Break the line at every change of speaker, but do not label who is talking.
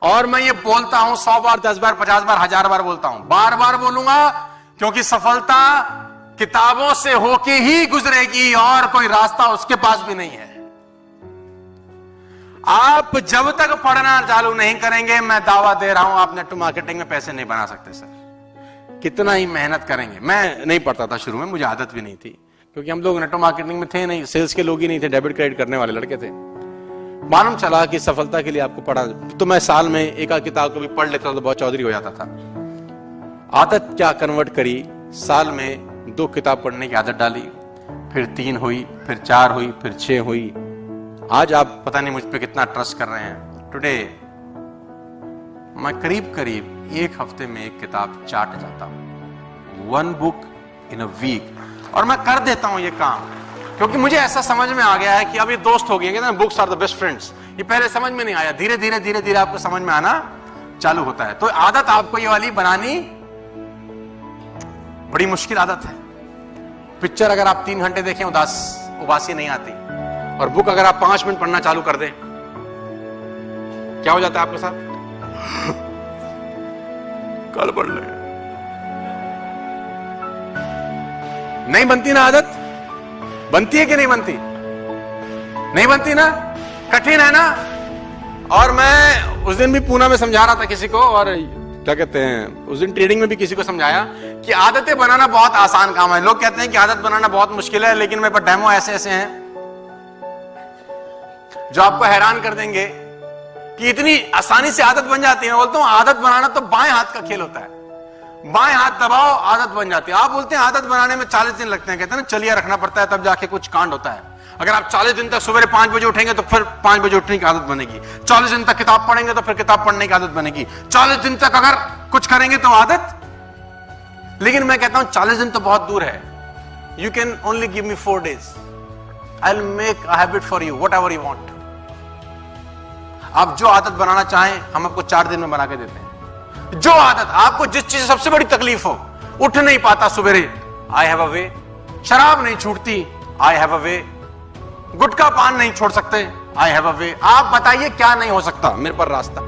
और मैं ये बोलता हूं 100 बार, 10 बार, 50 बार, 1000 बार बोलता हूं, बार बार बोलूंगा, क्योंकि सफलता किताबों से होके ही गुजरेगी और कोई रास्ता उसके पास भी नहीं है। आप जब तक पढ़ना चालू नहीं करेंगे, मैं दावा दे रहा हूं, आप नेटवर्क मार्केटिंग में पैसे नहीं बना सकते सर, कितना ही मेहनत करेंगे। मैं नहीं पढ़ता था शुरू में, मुझे आदत भी नहीं थी, क्योंकि हम लोग नेटवर्क मार्केटिंग में थे नहीं, सेल्स के लोग ही नहीं थे, डेबिट क्रेडिट करने वाले लड़के थे। मालूम चला कि सफलता के लिए आपको पढ़ा, तो मैं साल में एक किताब को भी पढ़ लेता तो बहुत चौधरी हो जाता था। आदत क्या कन्वर्ट करी, साल में 2 किताब पढ़ने की आदत डाली, फिर 3 हुई, फिर 4 हुई, फिर 6 हुई। आज आप पता नहीं मुझ पे कितना ट्रस्ट कर रहे हैं। टुडे मैं करीब करीब 1 हफ्ते में 1 किताब चाट जाता हूं, 1 बुक इन अ वीक, और मैं कर देता हूं ये काम, क्योंकि मुझे ऐसा समझ में आ गया है कि अब ये दोस्त हो गए, कहते हैं books are the best friends. ये पहले समझ में नहीं आया, धीरे धीरे धीरे धीरे आपको समझ में आना चालू होता है। तो आदत आपको ये वाली बनानी बड़ी मुश्किल आदत है। पिक्चर अगर आप 3 घंटे देखें उबासी नहीं आती, और बुक अगर आप 5 मिनट पढ़ना चालू कर दें, क्या हो जाता है आपके साथ? कल पढ़ ले, नहीं बनती ना आदत? बनती है कि नहीं बनती? नहीं बनती ना, कठिन है ना। और मैं उस दिन भी पूना में समझा रहा था किसी को, और क्या कहते हैं, उस दिन ट्रेडिंग में भी किसी को समझाया कि आदतें बनाना बहुत आसान काम है। लोग कहते हैं कि आदत बनाना बहुत मुश्किल है, लेकिन मेरे पास डेमो ऐसे ऐसे हैं जो आपको हैरान कर देंगे कि इतनी आसानी से आदत बन जाती है। मैं बोलता हूं आदत बनाना तो बाएं हाथ का खेल होता है, बाएं हाथ दबाओ आदत बन जाती है। आप बोलते हैं आदत बनाने में 40 दिन लगते हैं, कहते हैं ना चलिए रखना पड़ता है तब जाके कुछ कांड होता है। अगर आप 40 दिन तक सवेरे 5 बजे उठेंगे तो फिर 5 बजे उठने की आदत बनेगी, 40 दिन तक किताब पढ़ेंगे तो फिर किताब पढ़ने की आदत बनेगी, 40 दिन तक अगर कुछ करेंगे तो आदत। लेकिन मैं कहता हूं 40 दिन तो बहुत दूर है। You can only give me 4 days, I will make a habit for you, whatever you want. आप जो आदत बनाना चाहें हम आपको 4 दिन में बना के देते हैं। जो आदत आपको, जिस चीज सबसे बड़ी तकलीफ हो, उठ नहीं पाता सुबेरे, आई हैव अ वे। शराब नहीं छूटती, आई हैव अ वे। गुटखा पान नहीं छोड़ सकते, आई हैव अ वे। आप बताइए क्या नहीं हो सकता, मेरे पर रास्ता।